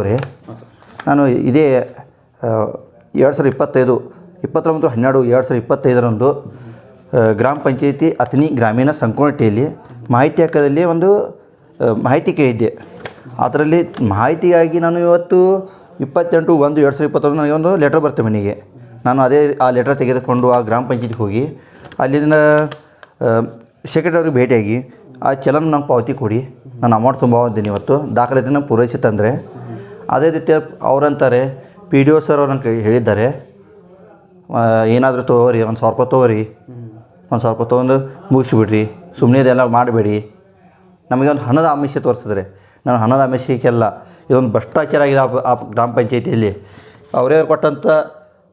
ರೀ. ನಾನು ಇದೇ 2025 ಗ್ರಾಮ ಪಂಚಾಯತಿ ಅಥಣಿ ಗ್ರಾಮೀಣ ಸಂಕೋನಟ್ಟಿಯಲ್ಲಿ ಮಾಹಿತಿ ಹಕ್ಕದಲ್ಲಿ ಒಂದು ಮಾಹಿತಿ ಕೇಳಿದ್ದೆ. ಅದರಲ್ಲಿ ಮಾಹಿತಿಯಾಗಿ ನಾನು ಇವತ್ತು 28/1/2021 ನನಗೆ ಒಂದು ಲೆಟರ್ ಬರುತ್ತೆ ಮನೆಗೆ. ನಾನು ಆ ಲೆಟರ್ ತೆಗೆದುಕೊಂಡು ಆ ಗ್ರಾಮ ಪಂಚಾಯತಿಗೆ ಹೋಗಿ ಅಲ್ಲಿಂದ ಸೆಕ್ರೆಟರಿ ಅವ್ರಿಗೆ ಭೇಟಿಯಾಗಿ ಆ ಚಲನ್ ನಂಗೆ ಪಾವತಿ ಕೊಡಿ, ನಾನು ಅಮೌಂಟ್ ತುಂಬ ಬಂದೀನಿ ಇವತ್ತು ದಾಖಲಾತಿನ ಪೂರೈಸಿತ್ತಂದರೆ. ಅದೇ ರೀತಿ ಅವರಂತಾರೆ PDO ಸರ್ ಅವ್ರು ನನಗೆ ಹೇಳಿದ್ದಾರೆ, ಏನಾದರೂ ತೊಗೋರಿ 1,000 ರೂಪಾಯಿ ತೊಗೋರಿ, 1,000 ರೂಪಾಯಿ ತೊಗೊಂಡು ಮುಗಿಸ್ಬಿಡ್ರಿ, ಸುಮ್ಮನೆ ಇದೆಲ್ಲ ಮಾಡಬೇಡಿ. ನಮಗೆ ಒಂದು ಹಣದ ಆಮಿಷ ತೋರಿಸಿದ್ರೆ, ನಾನು ಹಣದ ಆಮಿಷಕ್ಕೆಲ್ಲ ಇದೊಂದು ಭ್ರಷ್ಟಾಚಾರ ಆಗಿದೆ ಆ ಗ್ರಾಮ ಪಂಚಾಯತಿಯಲ್ಲಿ. ಅವರೇ ಕೊಟ್ಟಂಥ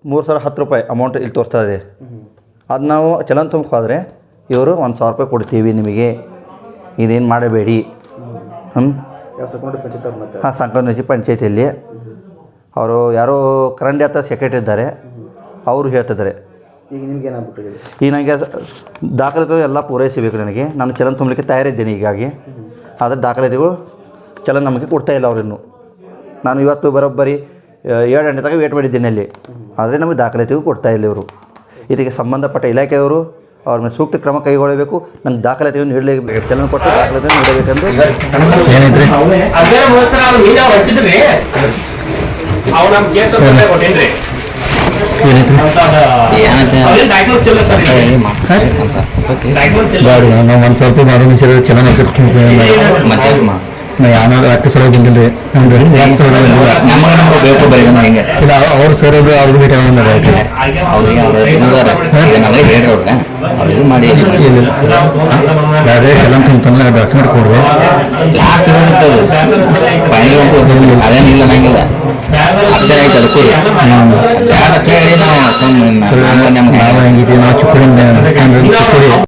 310 ರೂಪಾಯಿ ಅಮೌಂಟ್ ಇಲ್ಲಿ ತೋರಿಸ್ತಾ ಇದೆ. ಅದು ನಾವು ಚಲನ್ ತುಂಬಕ್ಕೆ ಹೋದರೆ ಇವರು 1,000 ರೂಪಾಯಿ ಕೊಡ್ತೀವಿ ನಿಮಗೆ, ಇದೇನು ಮಾಡಬೇಡಿ. ಸಂಕೋನಟ್ಟಿ ಪಂಚಾಯತಿಯಲ್ಲಿ ಅವರು ಯಾರೋ ಕರಂಡಿ ಹತ್ರ ಸೆಕ್ರೆಟರಿ ಇದ್ದಾರೆ, ಅವರು ಹೇಳ್ತಿದ್ದಾರೆ. ಈಗ ನಿಮ್ಗೆ ಏನಾಗ್ಬಿಟ್ಟಿದೆ? ಈಗ ನನಗೆ ದಾಖಲಾತಿಗಳು ಎಲ್ಲ ಪೂರೈಸಬೇಕು. ನಾನು ಚಲನ್ ತುಂಬಲಿಕ್ಕೆ ತಯಾರಿದ್ದೇನೆ ಹೀಗಾಗಿ. ಆದರೆ ದಾಖಲಾತಿಗಳು ಚಲನ್ ನಮಗೆ ಕೊಡ್ತಾಯಿಲ್ಲ ಅವರಿನ್ನು. ನಾನು ಇವತ್ತು ಬರೋಬ್ಬರಿ 7 ಗಂಟೆ ತನಕ ವೇಟ್ ಮಾಡಿದ್ದೇನೆ ಅಲ್ಲಿ, ಆದರೆ ನಮಗೆ ದಾಖಲಾತಿಗೂ ಕೊಡ್ತಾಯಿಲ್ಲ ಇವರು. ಇದಕ್ಕೆ ಸಂಬಂಧಪಟ್ಟ ಇಲಾಖೆಯವರು ಅವ್ರ ಮೇಲೆ ಸೂಕ್ತ ಕ್ರಮ ಕೈಗೊಳ್ಳಬೇಕು. ನನ್ನ ದಾಖಲಾತಿಯನ್ನು ನೀಡಲೇಬೇಕು, ಚಲನ ಕೊಟ್ಟು ದಾಖಲಾತಿಯನ್ನು ನೀಡಬೇಕೆಂದು ಏನೈತ್ರಿ. ನಾವು 1,000 ರೂಪಾಯಿ ಮಾಡೋ ಮುಂಚೆ ಚಲನ ಏನಾದ್ರು 10 ಸಲ ಬಂದಿಲ್ಲ ಇಲ್ಲ ಅವ್ರು ಸರ್ ಅವ್ರಿಗೆ ಭೇಟಿ ಎಲ್ಲ ತುಂಬ ಡಾಕ್ಯುಮೆಂಟ್ ಕೊಡ್ರಿ. ಅದೇನಿಲ್ಲ ನಂಗಿಲ್ಲ ನಾವು ಹೆಂಗಿದ್ದೀವಿ ನಾವು ಚಿಕ್ಕೂರಿಂದ